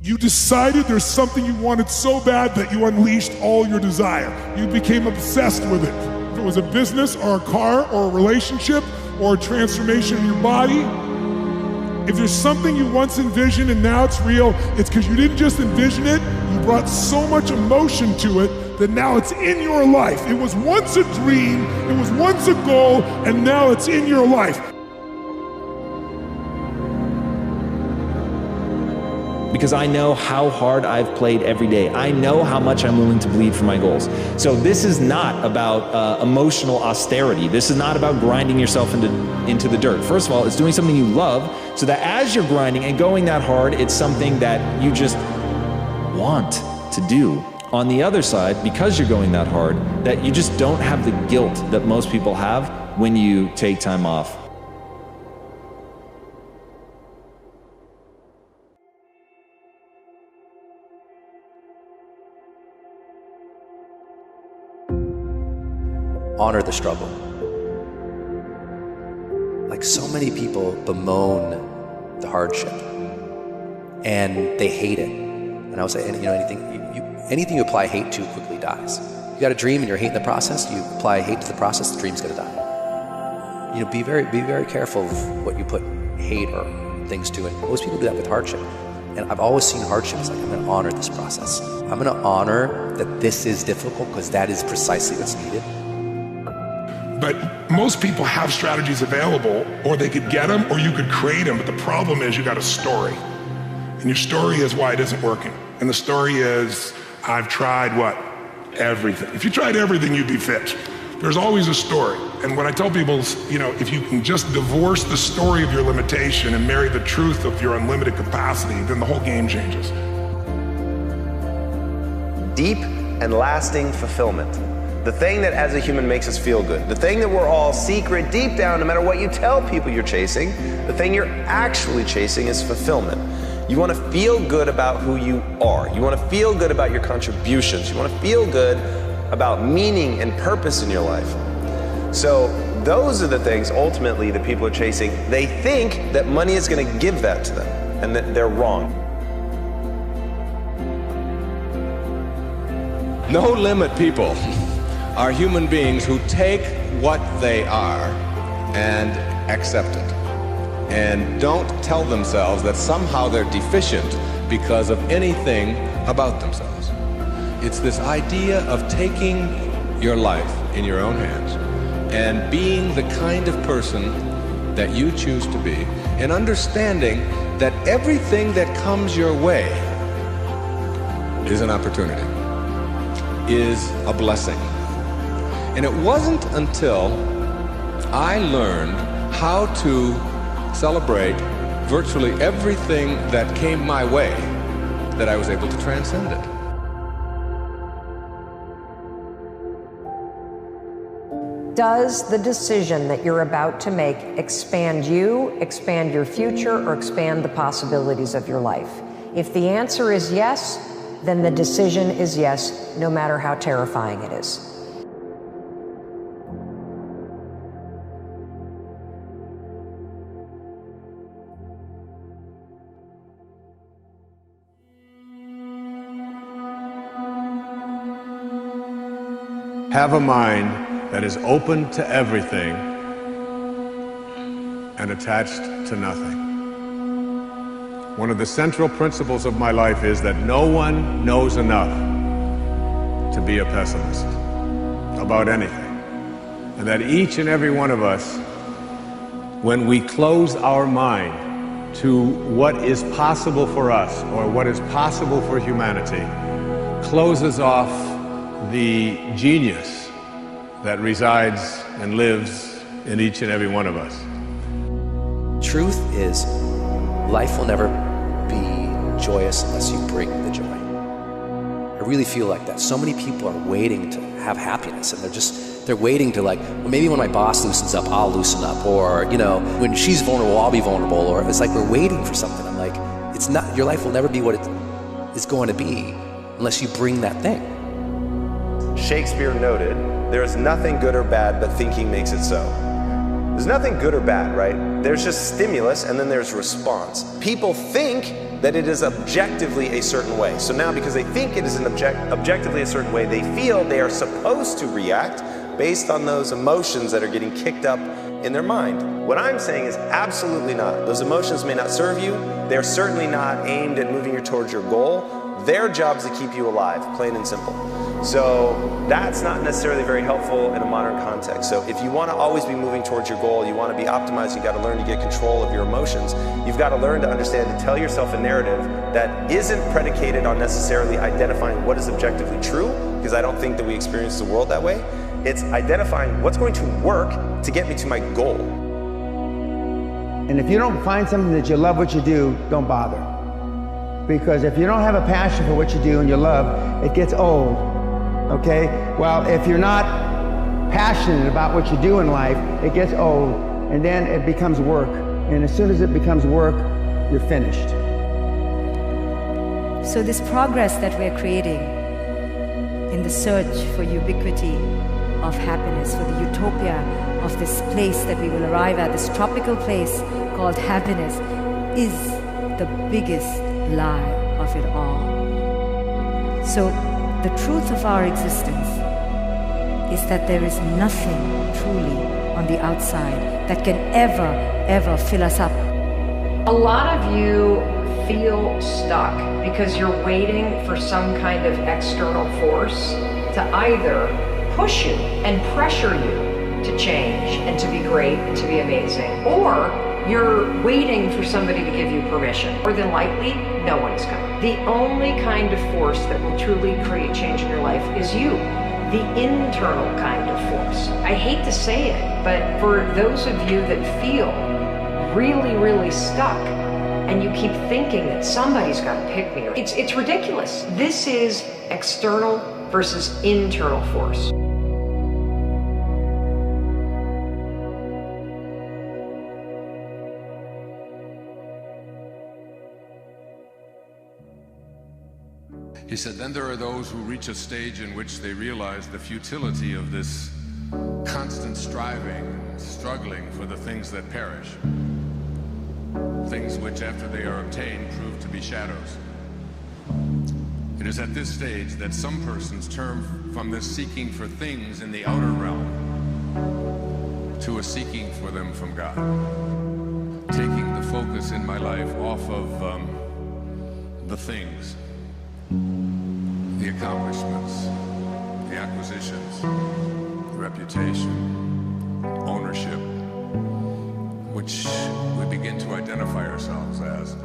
You decided there's something you wanted so bad that you unleashed all your desire. You became obsessed with it. If it was a business or a car or a relationship or a transformation in your body, if there's something you once envisioned and now it's real, it's because you didn't just envision it, you brought so much emotion to it that now it's in your life. It was once a dream, it was once a goal, and now it's in your life. Because I know how hard I've played every day. I know how much I'm willing to bleed for my goals. So this is not about emotional austerity. This is not about grinding yourself into the dirt. First of all, it's doing something you love so that as you're grinding and going that hard, it's something that you just want to do. On the other side, because you're going that hard, that you just don't have the guilt that most people have when you take time off. Honor the struggle. Like so many people bemoan the hardship and they hate it. And I would say, anything you apply hate to quickly dies. You got a dream and you're hating the process, you apply hate to the process, the dream's gonna die. Be very careful of what you put hate or things to, and most people do that with hardship. And I've always seen hardship as like, I'm gonna honor this process. I'm gonna honor that this is difficult because that is precisely what's needed. But most people have strategies available, or they could get them, or you could create them. But the problem is you got a story. And your story is why it isn't working. And the story is, I've tried what? Everything. If you tried everything, you'd be fit. There's always a story. And what I tell people is, if you can just divorce the story of your limitation and marry the truth of your unlimited capacity, then the whole game changes. Deep and lasting fulfillment. The thing that as a human makes us feel good. The thing that we're all secret deep down, no matter what you tell people you're chasing, the thing you're actually chasing is fulfillment. You want to feel good about who you are. You want to feel good about your contributions. You want to feel good about meaning and purpose in your life. So those are the things ultimately that people are chasing. They think that money is going to give that to them, and that they're wrong. No limit people are human beings who take what they are and accept it, and don't tell themselves that somehow they're deficient because of anything about themselves. It's this idea of taking your life in your own hands and being the kind of person that you choose to be, and understanding that everything that comes your way is an opportunity, is a blessing. And it wasn't until I learned how to celebrate virtually everything that came my way that I was able to transcend it. Does the decision that you're about to make expand you, expand your future, or expand the possibilities of your life? If the answer is yes, then the decision is yes, no matter how terrifying it is. Have a mind that is open to everything and attached to nothing. One of the central principles of my life is that no one knows enough to be a pessimist about anything. And that each and every one of us, when we close our mind to what is possible for us or what is possible for humanity, closes off the genius that resides and lives in each and every one of us. Truth is, life will never be joyous unless you bring the joy. I really feel like that. So many people are waiting to have happiness, and they're waiting to well, maybe when my boss loosens up, I'll loosen up, or when she's vulnerable, I'll be vulnerable, or it's like we're waiting for something. I'm like, it's not, your life will never be what it is going to be unless you bring that thing. Shakespeare noted, there is nothing good or bad, but thinking makes it so. There's nothing good or bad, right? There's just stimulus and then there's response. People think that it is objectively a certain way. So now, because they think it is objectively a certain way, they feel they are supposed to react based on those emotions that are getting kicked up in their mind. What I'm saying is absolutely not. Those emotions may not serve you. They're certainly not aimed at moving you towards your goal. Their job is to keep you alive, plain and simple. So that's not necessarily very helpful in a modern context. So if you want to always be moving towards your goal, you want to be optimized, you've got to learn to get control of your emotions. You've got to learn to understand to tell yourself a narrative that isn't predicated on necessarily identifying what is objectively true, because I don't think that we experience the world that way. It's identifying what's going to work to get me to my goal. And if you don't find something that you love what you do, don't bother. Because if you don't have a passion for what you do and you love, it gets old. Okay? Well, if you're not passionate about what you do in life, it gets old, and then it becomes work. And as soon as it becomes work, you're finished. So this progress that we're creating in the search for ubiquity of happiness, for the utopia of this place that we will arrive at, this tropical place called happiness, is the biggest lie of it all. So the truth of our existence is that there is nothing truly on the outside that can ever fill us up. A lot of you feel stuck because you're waiting for some kind of external force to either push you and pressure you to change and to be great and to be amazing, or you're waiting for somebody to give you permission. More than likely, no one is coming. The only kind of force that will truly create change in your life is you, the internal kind of force. I hate to say it, but for those of you that feel really stuck and you keep thinking that somebody's got to pick me, it's ridiculous. This is external versus internal force. He said, then there are those who reach a stage in which they realize the futility of this constant striving, struggling for the things that perish, things which after they are obtained prove to be shadows. It is at this stage that some persons turn from this seeking for things in the outer realm to a seeking for them from God, taking the focus in my life off of the things, the accomplishments, the acquisitions, the reputation, ownership, which we begin to identify ourselves as.